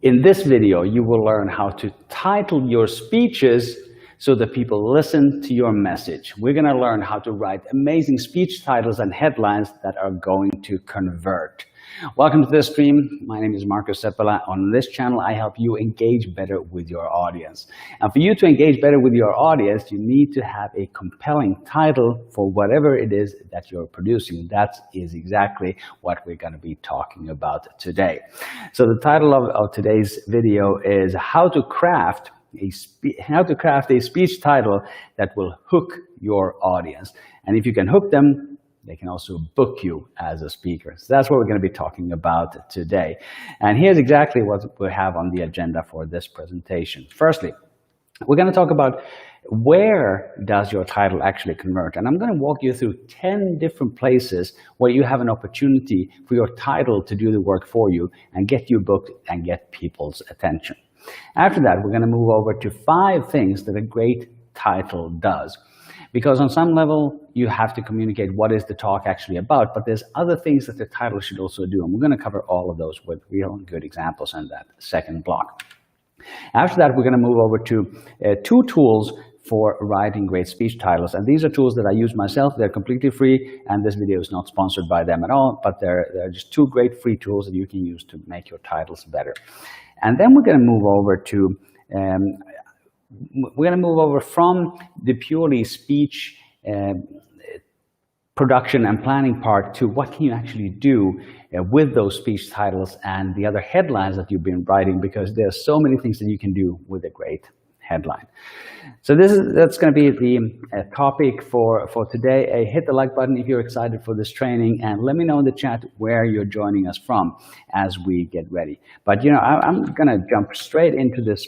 In this video, you will learn how to title your speeches so that people listen to your message. We're going to learn how to write amazing speech titles and headlines that are going to convert. Welcome to this stream. My name is Markus. On this channel, I help you engage better with your audience. And for you to engage better with your audience, you need to have a compelling title for whatever it is that you're producing. That is exactly what we're going to be talking about today. So the title of today's video is how to craft a speech title that will hook your audience. And if you can hook them, they can also book you as a speaker. So that's what we're going to be talking about today. And here's exactly what we have on the agenda for this presentation. Firstly, we're going to talk about where does your title actually convert. And I'm going to walk you through 10 different places where you have an opportunity for your title to do the work for you and get you booked and get people's attention. After that, we're going to move over to 5 things that a great title does. Because on some level, you have to communicate what is the talk actually about, but there's other things that the title should also do. And we're going to cover all of those with real good examples in that second block. After that, we're going to move over to 2 tools for writing great speech titles. And these are tools that I use myself. They're completely free, and this video is not sponsored by them at all, but they're just 2 great free tools that you can use to make your titles better. And then we're going to move over to from the purely speech production and planning part to what can you actually do with those speech titles and the other headlines that you've been writing, because there's so many things that you can do with a great headline. So that's going to be the topic for today. Hit the like button if you're excited for this training, and let me know in the chat where you're joining us from as we get ready. But I'm going to jump straight into this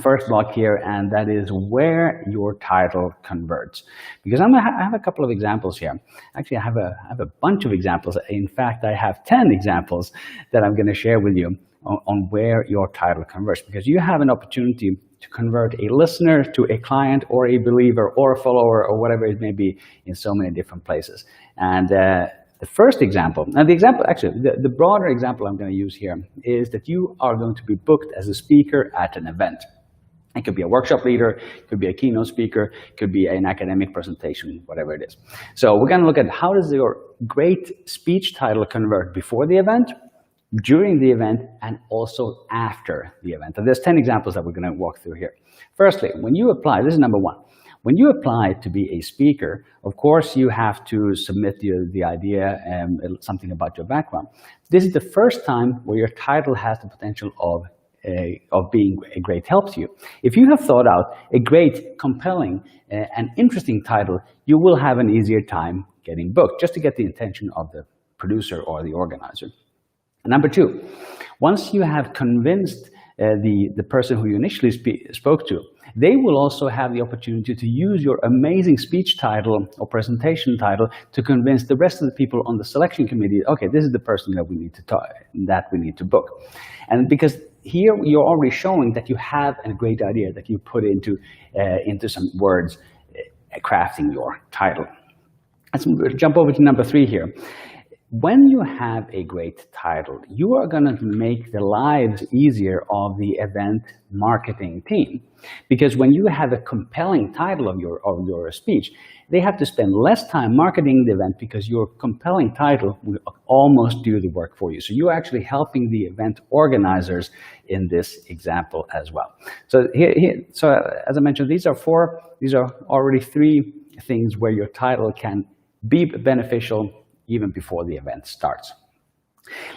first block here, and that is where your title converts. Because I have a couple of examples here. Actually, I have a bunch of examples. In fact, I have 10 examples that I'm going to share with you on where your title converts. Because you have an opportunity to convert a listener to a client or a believer or a follower or whatever it may be in so many different places. And the first example, now the broader example I'm going to use here is that you are going to be booked as a speaker at an event. It could be a workshop leader, it could be a keynote speaker, it could be an academic presentation, whatever it is. So we're going to look at how does your great speech title convert before the event, during the event, and also after the event. And there's 10 examples that we're going to walk through here. Firstly, when you apply, this is number 1. When you apply to be a speaker, of course, you have to submit the idea and something about your background. This is the first time where your title has the potential of being a great help to you. If you have thought out a great, compelling, and interesting title, you will have an easier time getting booked, just to get the attention of the producer or the organizer. Number 2, once you have convinced the person who you initially spoke to, they will also have the opportunity to use your amazing speech title or presentation title to convince the rest of the people on the selection committee, okay, this is the person that we need to book. And because here you're already showing that you have a great idea that you put into some words, crafting your title. Let's jump over to number 3 here. When you have a great title, you are going to make the lives easier of the event marketing team. Because when you have a compelling title of your speech, they have to spend less time marketing the event because your compelling title will almost do the work for you. So you're actually helping the event organizers in this example as well. So so as I mentioned, these are already 3 things where your title can be beneficial even before the event starts.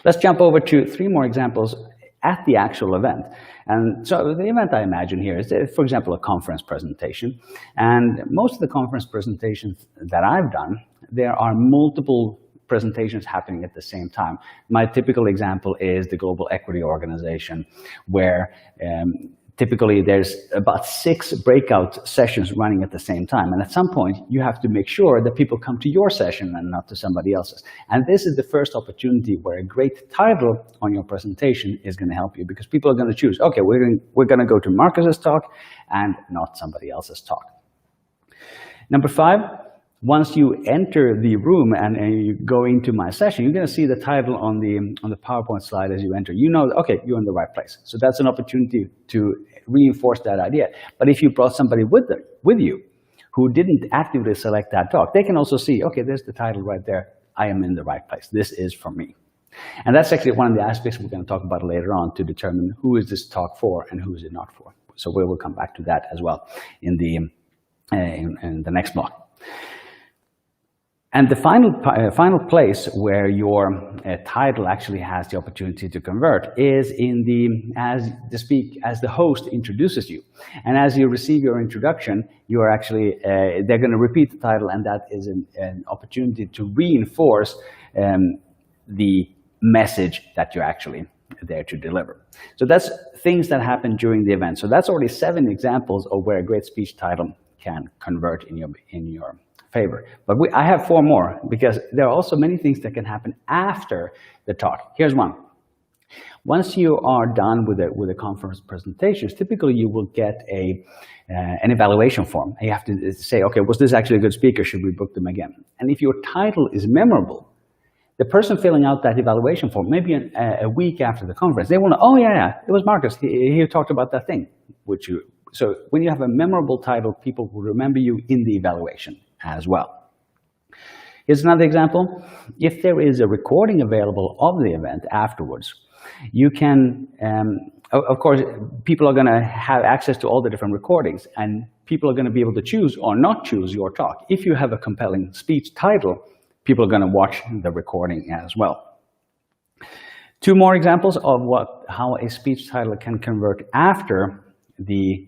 Let's jump over to 3 more examples at the actual event. And so the event I imagine here is, for example, a conference presentation. And most of the conference presentations that I've done, there are multiple presentations happening at the same time. My typical example is the Global Equity Organization, where typically there's about 6 breakout sessions running at the same time. And at some point, you have to make sure that people come to your session and not to somebody else's. And this is the first opportunity where a great title on your presentation is going to help you, because people are going to choose, okay, we're going to go to Markus's talk and not somebody else's talk. Number 5, once you enter the room and you go into my session, you're going to see the title on the PowerPoint slide as you enter. You know, okay, you're in the right place. So that's an opportunity to reinforce that idea. But if you brought somebody with you who didn't actively select that talk, they can also see, okay, there's the title right there. I am in the right place. This is for me. And that's actually one of the aspects we're going to talk about later on to determine who is this talk for and who is it not for. So we will come back to that as well in the next block. And the final place where your title actually has the opportunity to convert is in as the host introduces you. And as you receive your introduction, you are actually, they're going to repeat the title, and that is an opportunity to reinforce the message that you're actually there to deliver. So that's things that happen during the event. So that's already 7 examples of where a great speech title can convert in your favor. But I have 4 more, because there are also many things that can happen after the talk. Here's one. Once you are done with a conference presentations, typically you will get an evaluation form. You have to say, okay, was this actually a good speaker? Should we book them again? And if your title is memorable, the person filling out that evaluation form, maybe a week after the conference, they will know, oh yeah, it was Markus. He talked about that thing. So when you have a memorable title, people will remember you in the evaluation as well. Here's another example. If there is a recording available of the event afterwards, you can, of course, people are going to have access to all the different recordings, and people are going to be able to choose or not choose your talk. If you have a compelling speech title, people are going to watch the recording as well. 2 more examples of how a speech title can convert after the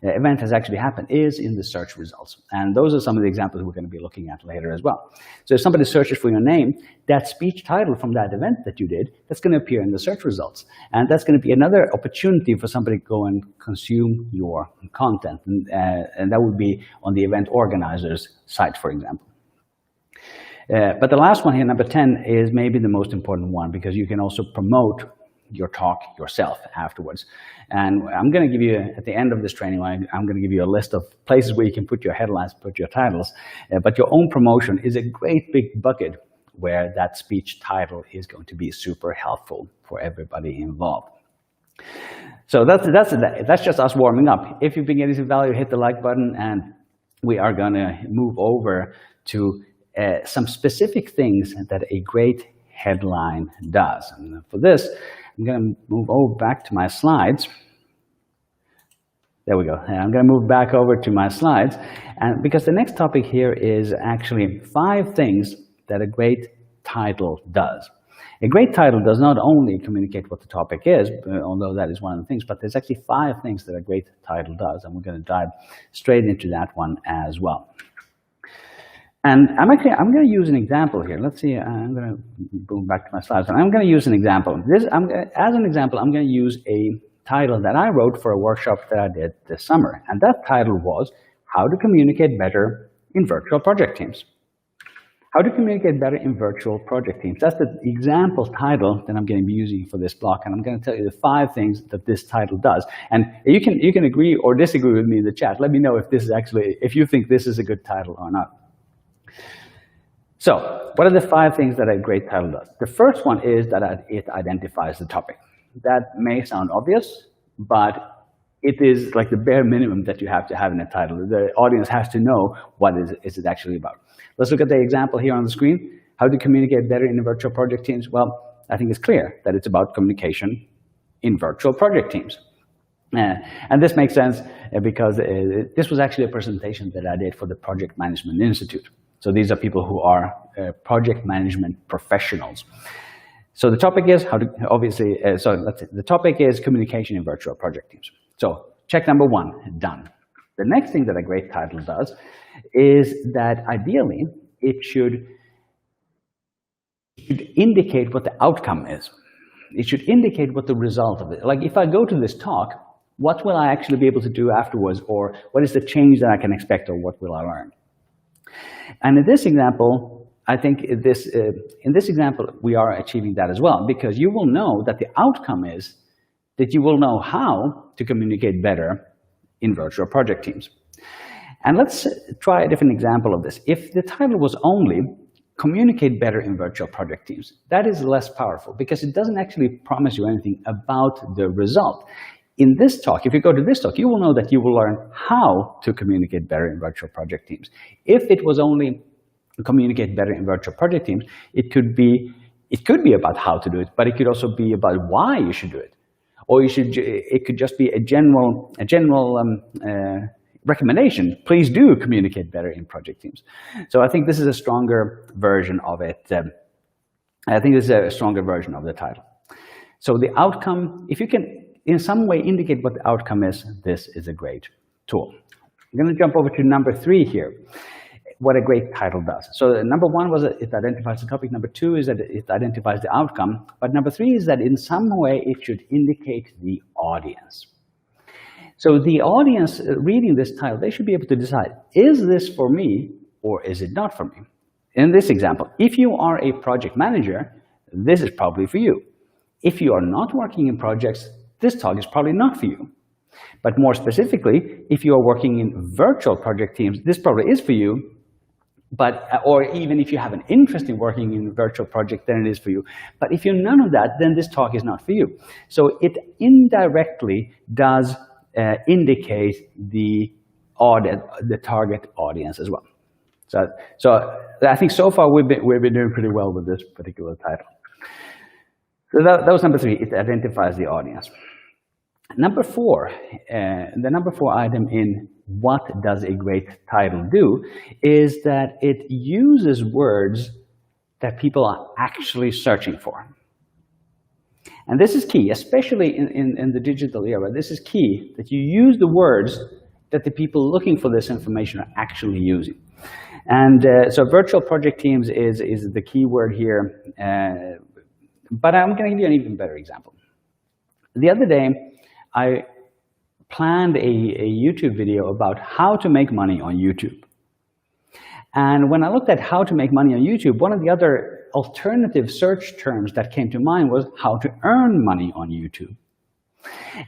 event has actually happened is in the search results. And those are some of the examples we're going to be looking at later as well. So if somebody searches for your name, that speech title from that event that you did, that's going to appear in the search results. And that's going to be another opportunity for somebody to go and consume your content. And that would be on the event organizer's site, for example. But the last one here, number 10, is maybe the most important one, because you can also promote your talk yourself afterwards. And I'm going to give you, at the end of this training, I'm going to give you a list of places where you can put your headlines, put your titles, but your own promotion is a great big bucket where that speech title is going to be super helpful for everybody involved. So that's just us warming up. If you've been getting some value, hit the like button, and we are going to move over to some specific things that a great headline does. And for this, I'm going to move over back to my slides. There we go. And I'm going to move back over to my slides, and because the next topic here is actually 5 things that a great title does. A great title does not only communicate what the topic is, although that is one of the things, but there's actually 5 things that a great title does, and we're going to dive straight into that one as well. And I'm going to use an example here. Let's see, I'm going to move back to my slides. And I'm going to use an example. As an example, I'm going to use a title that I wrote for a workshop that I did this summer. And that title was, How to Communicate Better in Virtual Project Teams. How to Communicate Better in Virtual Project Teams. That's the example title that I'm going to be using for this block. And I'm going to tell you the 5 things that this title does. And you can agree or disagree with me in the chat. Let me know if this is actually, if you think this is a good title or not. So, what are the 5 things that a great title does? The first one is that it identifies the topic. That may sound obvious, but it is like the bare minimum that you have to have in a title. The audience has to know what is it actually about. Let's look at the example here on the screen. How to communicate better in virtual project teams? Well, I think it's clear that it's about communication in virtual project teams. And this makes sense because this was actually a presentation that I did for the Project Management Institute. So these are people who are project management professionals. So the topic is the topic is communication in virtual project teams. So check number 1, done. The next thing that a great title does is that ideally it should indicate what the outcome is. It should indicate what the result of it. Like if I go to this talk, what will I actually be able to do afterwards, or what is the change that I can expect, or what will I learn? And in this example, I think in this example, we are achieving that as well, because you will know that the outcome is that you will know how to communicate better in virtual project teams. And let's try a different example of this. If the title was only communicate better in virtual project teams, that is less powerful because it doesn't actually promise you anything about the result. In this talk, if you go to this talk, you will know that you will learn how to communicate better in virtual project teams. If it was only communicate better in virtual project teams, it could be about how to do it, but it could also be about why you should do it. Or it could just be a general recommendation. Please do communicate better in project teams. So I think this is a stronger version of it. I think this is a stronger version of the title. So the outcome, if you can in some way indicate what the outcome is, this is a great tool. I'm going to jump over to number 3 here. What a great title does. So number 1 was that it identifies the topic. Number 2 is that it identifies the outcome. But number 3 is that in some way it should indicate the audience. So the audience reading this title, they should be able to decide, is this for me or is it not for me? In this example, if you are a project manager, this is probably for you. If you are not working in projects, this talk is probably not for you. But more specifically, if you are working in virtual project teams, this probably is for you. Or even if you have an interest in working in a virtual project, then it is for you. But if you're none of that, then this talk is not for you. So it indirectly does indicate the target audience as well. So I think so far we've been doing pretty well with this particular title. So that was number 3. It identifies the audience. Number 4, the number 4 item in what does a great title do is that it uses words that people are actually searching for. And this is key, especially in the digital era. This is key, that you use the words that the people looking for this information are actually using. And so virtual project teams is the key word here. But I'm going to give you an even better example. The other day, I planned a YouTube video about how to make money on YouTube. And when I looked at how to make money on YouTube, one of the other alternative search terms that came to mind was how to earn money on YouTube.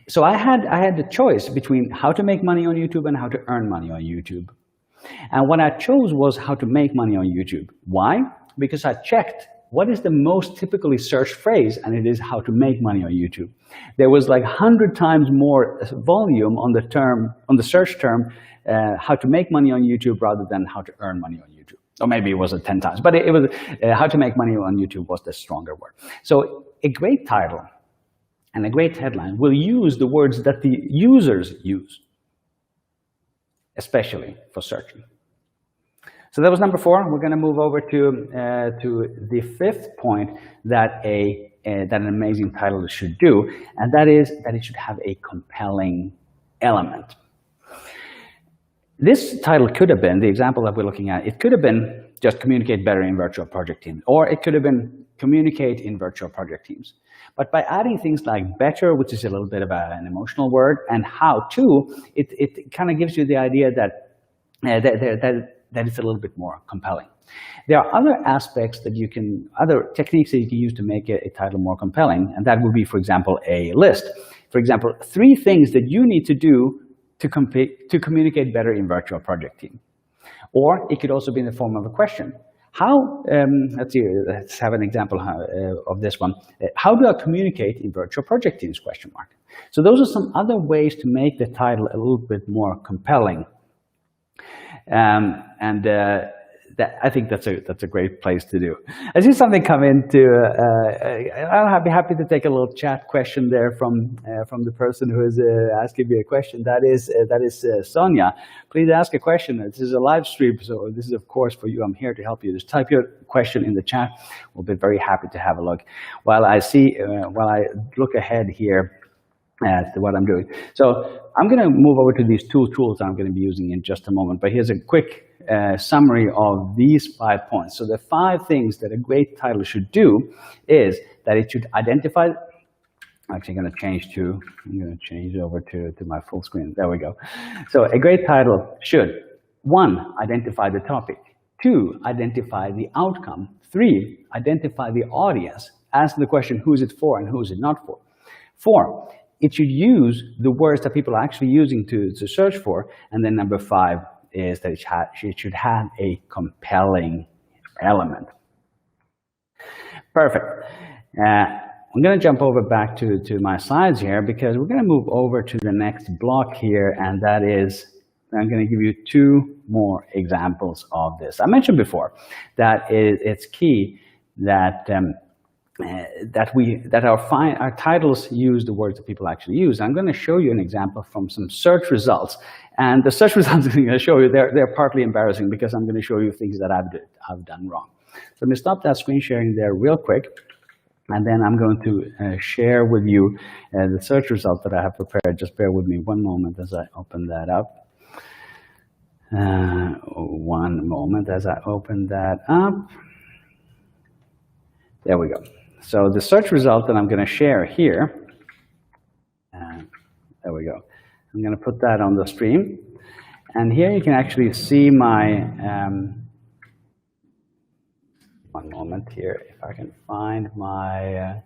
So I had the choice between how to make money on YouTube and how to earn money on YouTube. And what I chose was how to make money on YouTube. Why? Because I checked what is the most typically searched phrase, and it is how to make money on YouTube. There was like 100 times more volume on the search term, how to make money on YouTube rather than how to earn money on YouTube. Or maybe it was 10 times, but it was how to make money on YouTube was the stronger word. So a great title and a great headline will use the words that the users use, especially for searching. So that was number 4. We're going to move over to the 5th point that an amazing title should do, and that is that it should have a compelling element. This title could have been, the example that we're looking at, it could have been just communicate better in virtual project teams, or it could have been communicate in virtual project teams. But by adding things like better, which is a little bit of an emotional word, and how to, it kind of gives you the idea that it's a little bit more compelling. There are other aspects that other techniques that you can use to make a title more compelling, and that would be, for example, a list. For example, 3 things that you need to do to communicate better in virtual project team. Or it could also be in the form of a question. Let's have an example of this one. How do I communicate in virtual project teams, ? So those are some other ways to make the title a little bit more compelling. I think that's a great place to do. I see something come into. I'll be happy to take a little chat question there from the person who is asking me a question. That is Sonia. Please ask a question. This is a live stream, so this is of course for you. I'm here to help you. Just type your question in the chat. We'll be very happy to have a look. While I look ahead here at what I'm doing. So I'm going to move over to these 2 tools I'm going to be using in just a moment. But here's a quick summary of these 5 points. So the 5 things that a great title should do is that it should identify. I'm actually going to change over to my full screen. There we go. So a great title should 1, identify the topic. 2, identify the outcome. 3, identify the audience. Ask the question, who is it for and who is it not for? 4, it should use the words that people are actually using to search for. And then number 5, is that it should have a compelling element. Perfect. I'm going to jump over back to my slides here, because we're going to move over to the next block here, and that is, I'm going to give you two more examples of this. I mentioned before that it's key that our titles use the words that people actually use. I'm going to show you an example from some search results, and the search results I'm going to show you, they're partly embarrassing, because I'm going to show you things that I've done wrong. So let me stop that screen sharing there real quick, and then I'm going to share with you the search result that I have prepared. Just bear with me one moment as I open that up. One moment as I open that up. There we go. So the search result that I'm going to share here, there we go. I'm going to put that on the stream. And here you can actually see my, one moment here, if I can find my,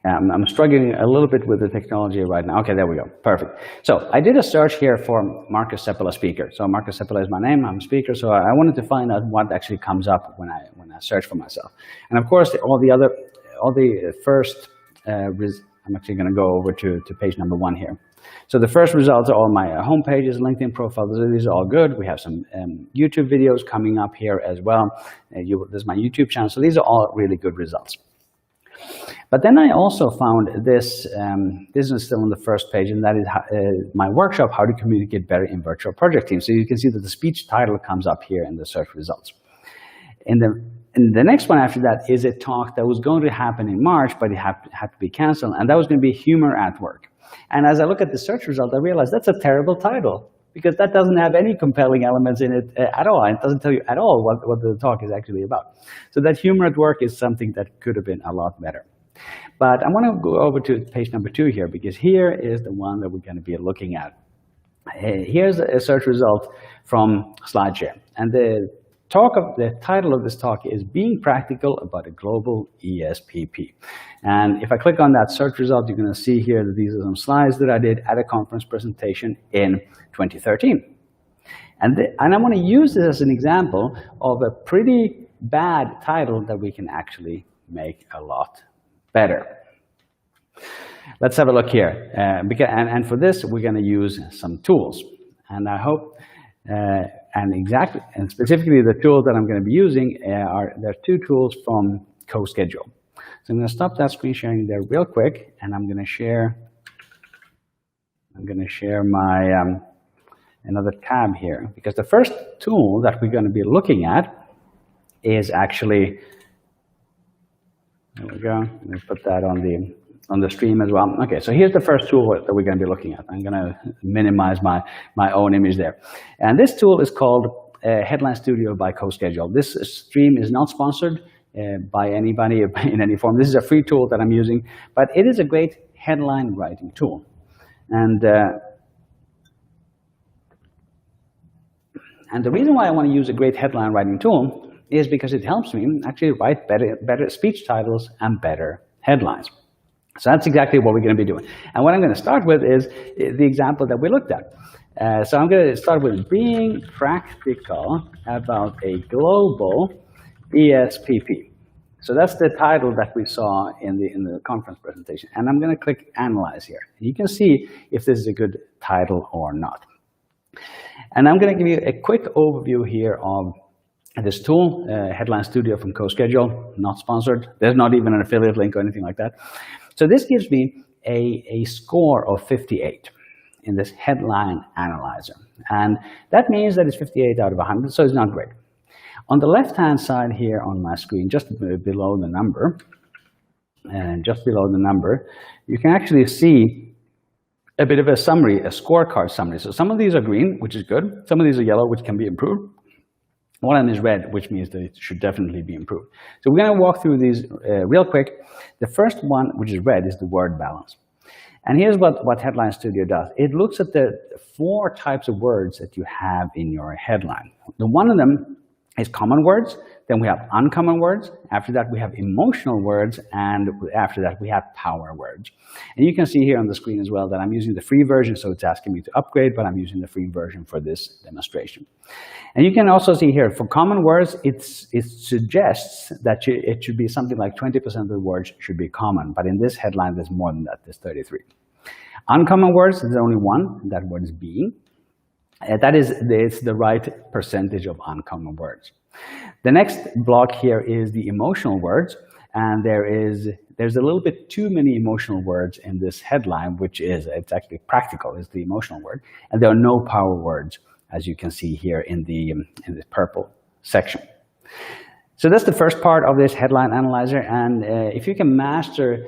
I'm struggling a little bit with the technology right now. Okay, there we go. Perfect. So I did a search here for Markus Seppälä speaker. So Markus Seppälä is my name. I'm a speaker. So I wanted to find out what actually comes up when I search for myself. And of course, all the first, I'm actually going to go over to page number 1 here. So the first results are all my home pages, LinkedIn profile. These are all good. We have some YouTube videos coming up here as well. This is my YouTube channel. So these are all really good results. But then I also found this, this is still on the first page, and that is my workshop, How to Communicate Better in Virtual Project Teams. So you can see that the speech title comes up here in the search results. And the next one after that is a talk that was going to happen in March, but it had to be canceled, and that was going to be Humor at Work. And as I look at the search result, I realized that's a terrible title, because that doesn't have any compelling elements in it at all. It doesn't tell you at all what the talk is actually about. So that humor at work is something that could have been a lot better. But I want to go over to page number 2 here, because here is the one that we're going to be looking at. Here's a search result from SlideShare. And the title of this talk is Being Practical About a Global ESPP. And if I click on that search result, you're going to see here that these are some slides that I did at a conference presentation in 2013. And I want to use this as an example of a pretty bad title that we can actually make a lot better. Let's have a look here. And for this, we're going to use some tools. And I hope, and specifically the tool that I'm going to be using there are 2 tools from CoSchedule. So I'm going to stop that screen sharing there real quick, and I'm going to share my another tab here, because the first tool that we're going to be looking at is actually, there we go. Let me put that on the stream as well. Okay, so here's the first tool that we're going to be looking at. I'm going to minimize my own image there. And this tool is called Headline Studio by CoSchedule. This stream is not sponsored by anybody in any form. This is a free tool that I'm using, but it is a great headline writing tool. And the reason why I want to use a great headline writing tool is because it helps me actually write better speech titles and better headlines. So that's exactly what we're going to be doing. And what I'm going to start with is the example that we looked at. So I'm going to start with being practical about a global ESPP. So that's the title that we saw in the conference presentation. And I'm going to click Analyze here. You can see if this is a good title or not. And I'm going to give you a quick overview here of this tool, Headline Studio from CoSchedule, not sponsored. There's not even an affiliate link or anything like that. So this gives me a score of 58 in this headline analyzer. And that means that it's 58 out of 100, so it's not great. On the left-hand side here on my screen, just below the number, you can actually see a bit of a summary, a scorecard summary. So some of these are green, which is good. Some of these are yellow, which can be improved. One of them is red, which means that it should definitely be improved. So we're going to walk through these real quick. The first one, which is red, is the word balance. And here's what Headline Studio does. It looks at the 4 types of words that you have in your headline. One of them is common words. Then we have uncommon words. After that, we have emotional words. And after that, we have power words. And you can see here on the screen as well that I'm using the free version, so it's asking me to upgrade, but I'm using the free version for this demonstration. And you can also see here, for common words, it suggests that it should be something like 20% of the words should be common. But in this headline, there's more than that. There's 33. Uncommon words, there's only one. That word is being. It's the right percentage of uncommon words. The next block here is the emotional words, and there's a little bit too many emotional words in this headline, it's actually practical is the emotional word, and there are no power words, as you can see here in the purple section. So that's the first part of this headline analyzer, and if you can master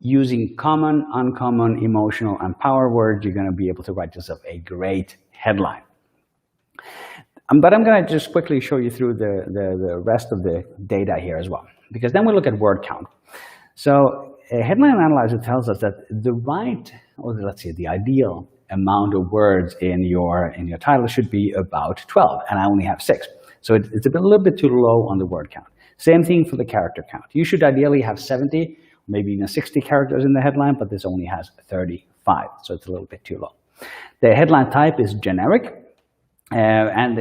using common, uncommon, emotional, and power words, you're going to be able to write yourself a great headline. But I'm going to just quickly show you through the rest of the data here as well, because then we look at word count. So a headline analyzer tells us that the ideal amount of words in your title should be about 12, and I only have 6. So it's a little bit too low on the word count. Same thing for the character count. You should ideally have 70, maybe even 60 characters in the headline, but this only has 35, so it's a little bit too low. The headline type is generic. And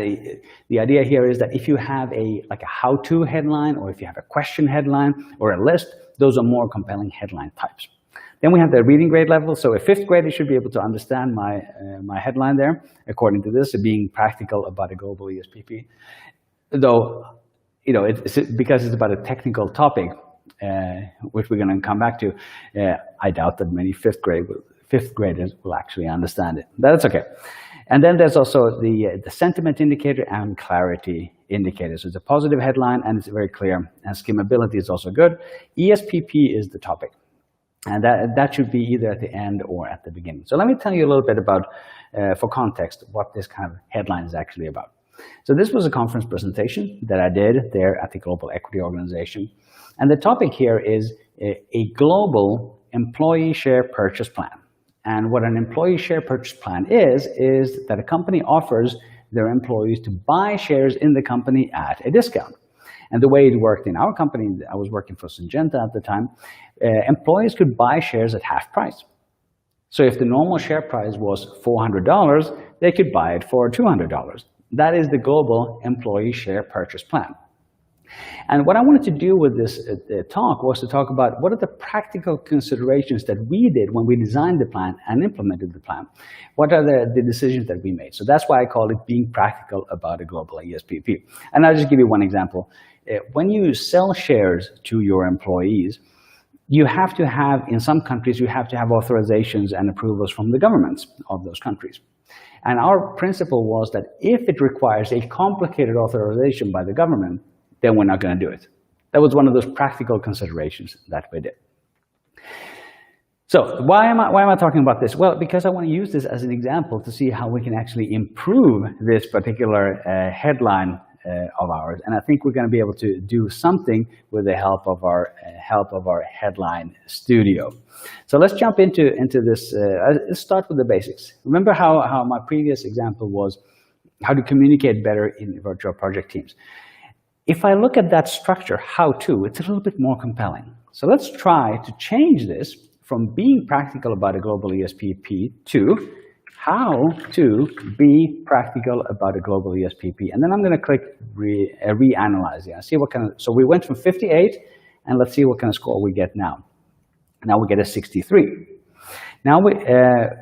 the idea here is that if you have a how-to headline, or if you have a question headline or a list, those are more compelling headline types. Then we have the reading grade level. So a 5th grader should be able to understand my headline there, according to this, being practical about a global ESPP. Though, because it's about a technical topic, which we're going to come back to, I doubt that many 5th graders will actually understand it. But that's okay. And then there's also the sentiment indicator and clarity indicator. So it's a positive headline and it's very clear, and skimmability is also good. ESPP is the topic, and that should be either at the end or at the beginning. So let me tell you a little bit about, for context, what this kind of headline is actually about. So this was a conference presentation that I did there at the Global Equity Organization. And the topic here is a global employee share purchase plan. And what an employee share purchase plan is that a company offers their employees to buy shares in the company at a discount. And the way it worked in our company, I was working for Syngenta at the time, employees could buy shares at half price. So if the normal share price was $400, they could buy it for $200. That is the global employee share purchase plan. And what I wanted to do with this talk was to talk about what are the practical considerations that we did when we designed the plan and implemented the plan. What are the decisions that we made? So that's why I call it being practical about a global ESPP. And I'll just give you one example. When you sell shares to your employees, you have to have, in some countries, you have to have authorizations and approvals from the governments of those countries. And our principle was that if it requires a complicated authorization by the government, then we're not going to do it. That was one of those practical considerations that we did. So why am I talking about this? Well, because I want to use this as an example to see how we can actually improve this particular headline of ours. And I think we're going to be able to do something with the help of our headline studio. So let's jump into this. Let's start with the basics. Remember how my previous example was how to communicate better in virtual project teams. If I look at that structure, how to, it's a little bit more compelling. So let's try to change this from being practical about a global ESPP to how to be practical about a global ESPP. And then I'm going to click reanalyze here. See what kind of, so we went from 58, and let's see what kind of score we get now. Now we get a 63. Now the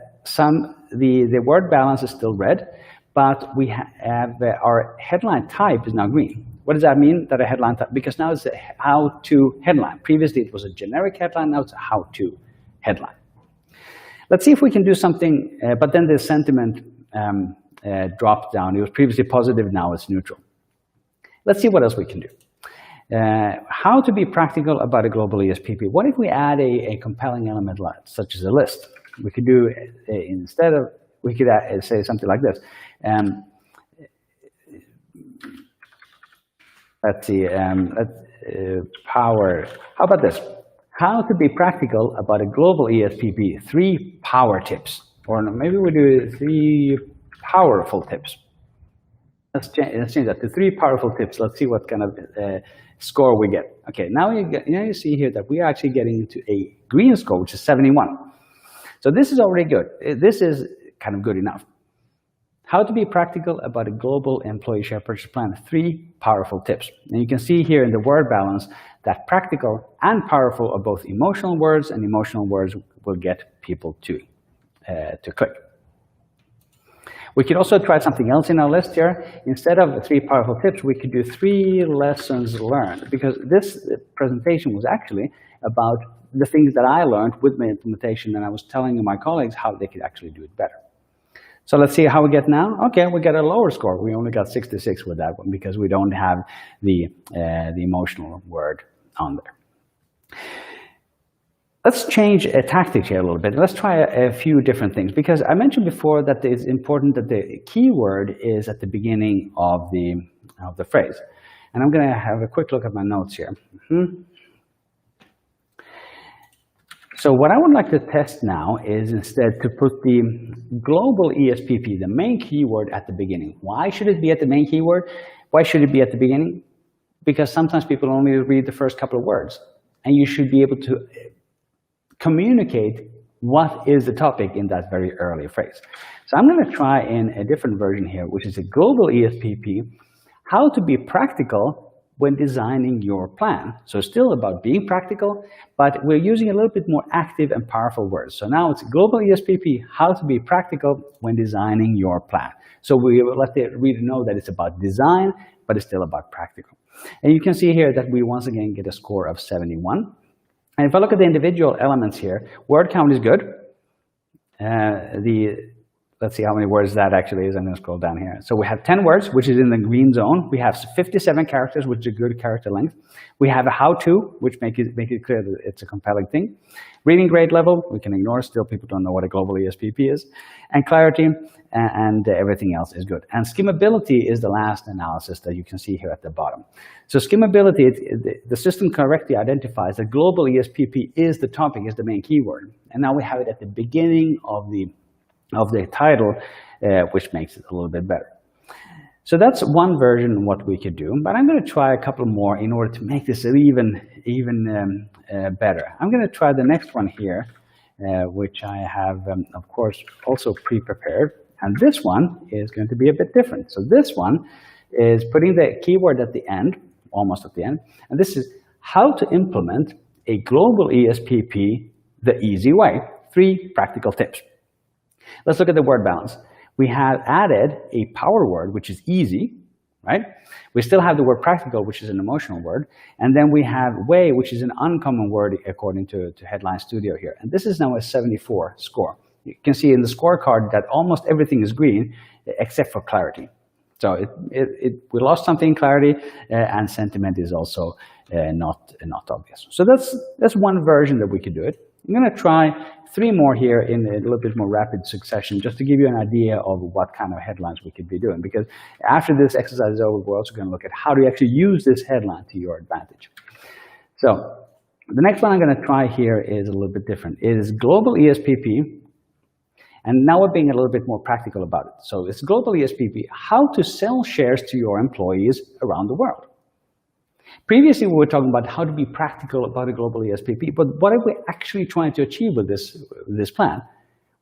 word balance is still red, but we have our headline type is now green. What does that mean, that a headline type? Because now it's a how-to headline. Previously, it was a generic headline. Now it's a how-to headline. Let's see if we can do something, but then the sentiment dropped down. It was previously positive, now it's neutral. Let's see what else we can do. How to be practical about a global ESPP. What if we add a compelling element such as a list? We could do, instead of, we could say something like this. Let's see, power. How about this? How to be practical about a global ESPP, 3 power tips. Or maybe we do 3 powerful tips. Let's change that to 3 powerful tips. Let's see what kind of score we get. Okay, now you see here that we are actually getting into a green score, which is 71. So this is already good. This is kind of good enough. How to be practical about a global employee share purchase plan. 3 powerful tips. And you can see here in the word balance that practical and powerful are both emotional words, and emotional words will get people to click. We could also try something else in our list here. Instead of 3 powerful tips, we could do 3 lessons learned, because this presentation was actually about the things that I learned with my implementation, and I was telling my colleagues how they could actually do it better. So let's see how we get now. Okay, we get a lower score. We only got 66 with that one because we don't have the emotional word on there. Let's change tactics here a little bit. Let's try a few different things, because I mentioned before that it's important that the keyword is at the beginning of the phrase. And I'm going to have a quick look at my notes here. So what I would like to test now is instead to put the global ESPP, the main keyword, at the beginning. Why should it be at the main keyword? Why should it be at the beginning? Because sometimes people only read the first couple of words, and you should be able to communicate what is the topic in that very early phrase. So I'm going to try in a different version here, which is a global ESPP, how to be practical when designing your plan. So still about being practical, but we're using a little bit more active and powerful words. So now it's global ESPP, how to be practical when designing your plan. So we will let the reader know that it's about design, but it's still about practical. And you can see here that we once again get a score of 71. And if I look at the individual elements here, word count is good. Let's see how many words that actually is. I'm going to scroll down here. So we have 10 words, which is in the green zone. We have 57 characters, which is a good character length. We have a how-to, which make it clear that it's a compelling thing. Reading grade level, we can ignore. Still, people don't know what a global ESPP is. And clarity and everything else is good. And skimmability is the last analysis that you can see here at the bottom. So skimmability, the system correctly identifies that global ESPP is the topic, is the main keyword. And now we have it at the beginning of the title, which makes it a little bit better. So that's one version of what we could do, but I'm going to try a couple more in order to make this even better. I'm going to try the next one here, which I have, of course, also pre-prepared. And this one is going to be a bit different. So this one is putting the keyword at the end, almost at the end, and this is how to implement a global ESPP the easy way. 3 practical tips. Let's look at the word balance. We have added a power word, which is easy, right? We still have the word practical, which is an emotional word. And then we have way, which is an uncommon word according to Headline Studio here. And this is now a 74 score. You can see in the scorecard that almost everything is green except for clarity. So we lost something in clarity, and sentiment is also not obvious. So that's one version that we could do it. I'm going to try 3 more here in a little bit more rapid succession, just to give you an idea of what kind of headlines we could be doing. Because after this exercise is over, we're also going to look at how do you actually use this headline to your advantage. So the next one I'm going to try here is a little bit different. It is global ESPP. And now we're being a little bit more practical about it. So it's global ESPP, how to sell shares to your employees around the world. Previously, we were talking about how to be practical about a global ESPP, but what are we actually trying to achieve with this plan?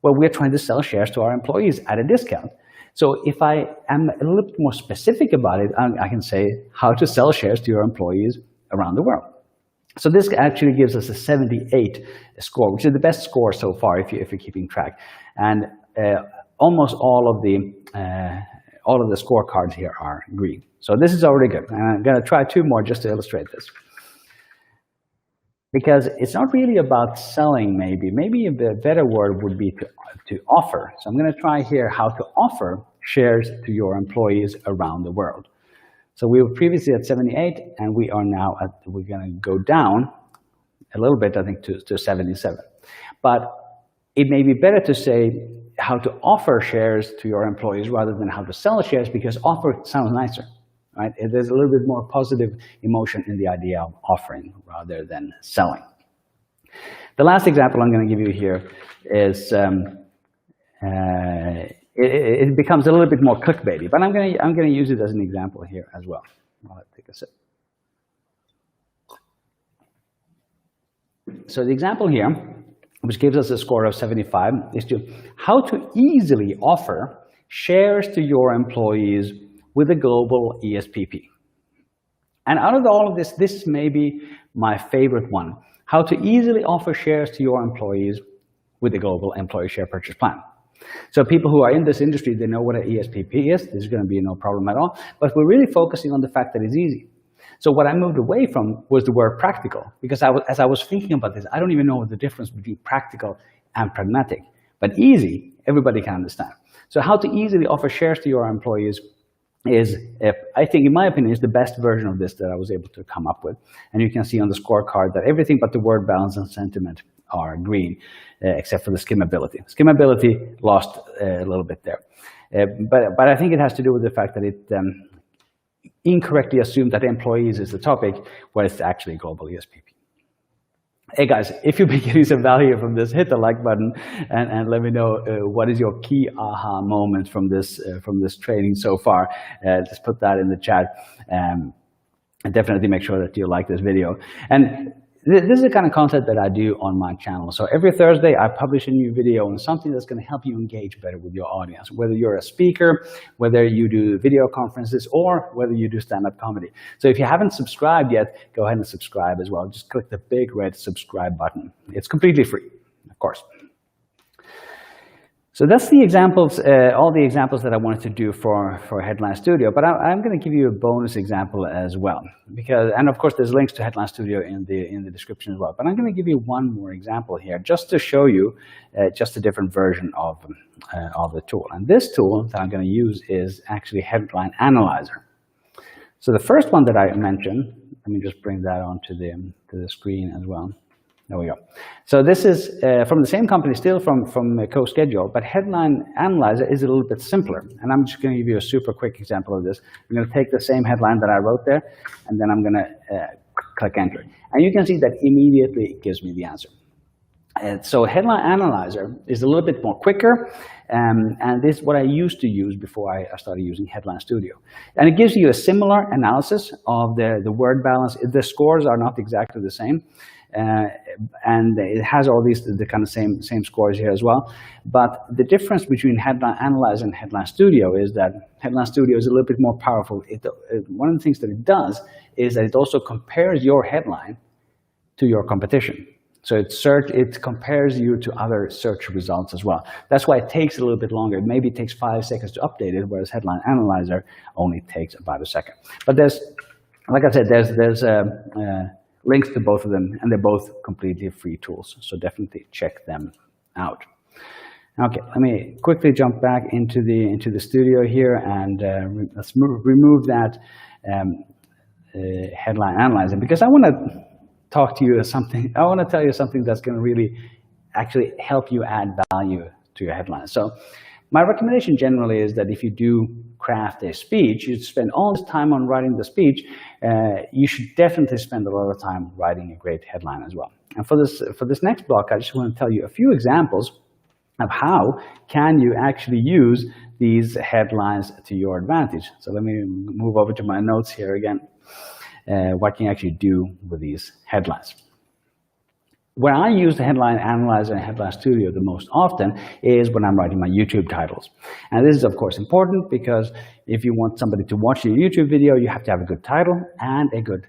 Well, we're trying to sell shares to our employees at a discount. So if I am a little bit more specific about it, I can say how to sell shares to your employees around the world. So this actually gives us a 78 score, which is the best score so far if you're keeping track. And almost all of the scorecards here are green. So this is already good. And I'm going to try 2 more just to illustrate this. Because it's not really about selling, maybe. Maybe a better word would be to offer. So I'm going to try here how to offer shares to your employees around the world. So we were previously at 78, and we are now we're going to go down a little bit, I think, to 77. But it may be better to say how to offer shares to your employees rather than how to sell shares, because offer sounds nicer, right? There's a little bit more positive emotion in the idea of offering rather than selling. The last example I'm going to give you here is it becomes a little bit more clickbaity. But I'm gonna use it as an example here as well. I'll take a sip. So the example here, which gives us a score of 75, is to how to easily offer shares to your employees with a global ESPP. And out of all of this, this may be my favorite one, how to easily offer shares to your employees with a global employee share purchase plan. So people who are in this industry, they know what an ESPP is. This is going to be no problem at all. But we're really focusing on the fact that it's easy. So what I moved away from was the word practical, because as I was thinking about this, I don't even know the difference between practical and pragmatic. But easy, everybody can understand. So how to easily offer shares to your employees is, I think, in my opinion, is the best version of this that I was able to come up with. And you can see on the scorecard that everything but the word balance and sentiment are green, except for the skimmability. Skimmability lost a little bit there. But I think it has to do with the fact that it incorrectly assumed that employees is the topic, where it's actually global ESPP. Hey guys, if you've been getting some value from this, hit the like button and let me know what is your key aha moment from this training so far. Just put that in the chat, and definitely make sure that you like this video. And this is the kind of content that I do on my channel. So every Thursday I publish a new video on something that's going to help you engage better with your audience, whether you're a speaker, whether you do video conferences, or whether you do stand-up comedy. So if you haven't subscribed yet, go ahead and subscribe as well. Just click the big red subscribe button. It's completely free, of course. So that's the examples, all the examples that I wanted to do for Headline Studio. But I'm going to give you a bonus example as well, and of course there's links to Headline Studio in the description as well. But I'm going to give you one more example here, just to show you just a different version of the tool. And this tool that I'm going to use is actually Headline Analyzer. So the first one that I mentioned, let me just bring that onto the screen as well. There we go. So this is from the same company, still from CoSchedule, but Headline Analyzer is a little bit simpler. And I'm just going to give you a super quick example of this. I'm going to take the same headline that I wrote there, and then I'm going to click Enter. And you can see that immediately it gives me the answer. So Headline Analyzer is a little bit more quicker, and this is what I used to use before I started using Headline Studio. And it gives you a similar analysis of the word balance. The scores are not exactly the same. And it has all the kind of same scores here as well. But the difference between Headline Analyzer and Headline Studio is that Headline Studio is a little bit more powerful. One of the things that it does is that it also compares your headline to your competition. So it compares you to other search results as well. That's why it takes a little bit longer. Maybe it takes 5 seconds to update it, whereas Headline Analyzer only takes about a second. But like I said, there's links to both of them, and they're both completely free tools. So definitely check them out. Okay, let me quickly jump back into the studio here, and let's remove that Headline Analyzer, because I want to talk to you something. I want to tell you something that's going to really actually help you add value to your headline. So my recommendation generally is that if you do craft a speech, you spend all this time on writing the speech, you should definitely spend a lot of time writing a great headline as well. And for this next block, I just want to tell you a few examples of how can you actually use these headlines to your advantage. So let me move over to my notes here again. What can you actually do with these headlines? Where I use the Headline Analyzer and Headline Studio the most often is when I'm writing my YouTube titles. And this is, of course, important because if you want somebody to watch your YouTube video, you have to have a good title and a good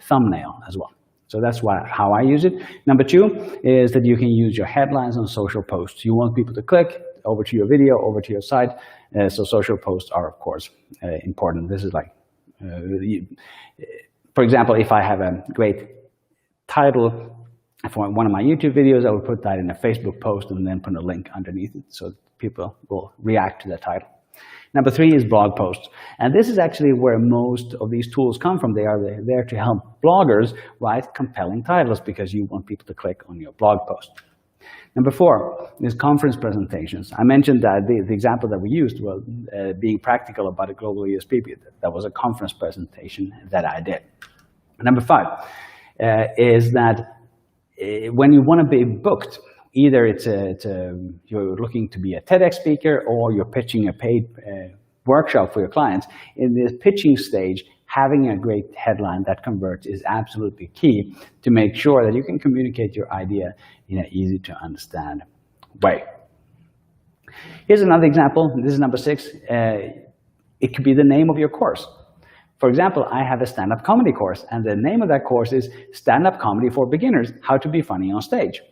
thumbnail as well. So that's how I use it. Number 2 is that you can use your headlines on social posts. You want people to click over to your video, over to your site. So social posts are, of course, important. This is like, for example, if I have a great title for one of my YouTube videos, I will put that in a Facebook post and then put a link underneath it so people will react to the title. Number 3 is blog posts. And this is actually where most of these tools come from. They are there to help bloggers write compelling titles because you want people to click on your blog post. Number 4 is conference presentations. I mentioned that the example that we used was being practical about a global ESPP. That was a conference presentation that I did. Number 5 is that when you want to be booked, either you're looking to be a TEDx speaker or you're pitching a paid workshop for your clients. In this pitching stage, having a great headline that converts is absolutely key to make sure that you can communicate your idea in an easy to understand way. Here's another example. This is number 6. It could be the name of your course. For example, I have a stand-up comedy course, and the name of that course is Stand-Up Comedy for Beginners, How to Be Funny on Stage.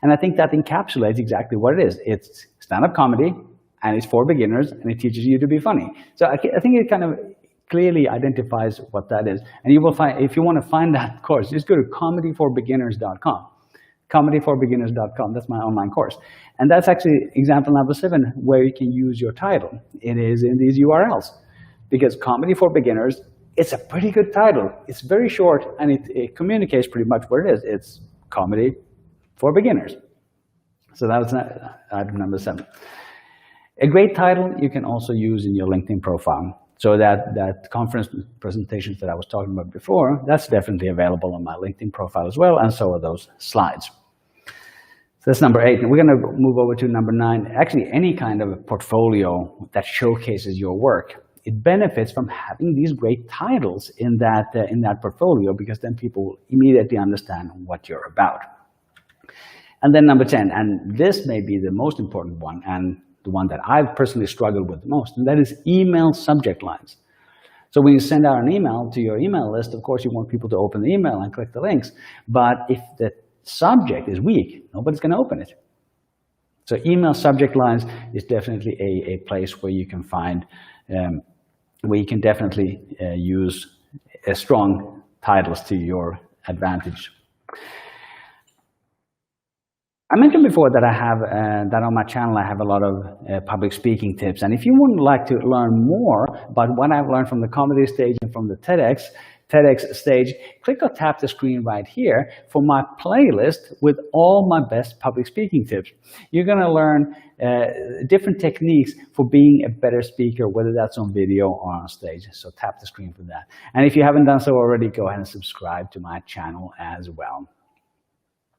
And I think that encapsulates exactly what it is. It's stand-up comedy, and it's for beginners, and it teaches you to be funny. So I think it kind of clearly identifies what that is. And you will find, if you want to find that course, just go to comedyforbeginners.com. comedyforbeginners.com, that's my online course. And that's actually example number 7, where you can use your title. It is in these URLs. Because Comedy for Beginners, it's a pretty good title. It's very short, and it communicates pretty much what it is. It's comedy for beginners. So that was item number 7. A great title you can also use in your LinkedIn profile. So that conference presentations that I was talking about before, that's definitely available on my LinkedIn profile as well, and so are those slides. So that's number 8. And we're going to move over to number 9. Actually, any kind of a portfolio that showcases your work. It benefits from having these great titles in that portfolio, because then people immediately understand what you're about. And then number 10, and this may be the most important one, and the one that I've personally struggled with the most, and that is email subject lines. So when you send out an email to your email list, of course you want people to open the email and click the links. But if the subject is weak, nobody's going to open it. So email subject lines is definitely a place where you can find where you can definitely use strong titles to your advantage. I mentioned before that I have that on my channel I have a lot of public speaking tips, and if you would like to learn more about what I've learned from the comedy stage and from the TEDx stage, click or tap the screen right here for my playlist with all my best public speaking tips. You're going to learn different techniques for being a better speaker, whether that's on video or on stage. So tap the screen for that. And if you haven't done so already, go ahead and subscribe to my channel as well.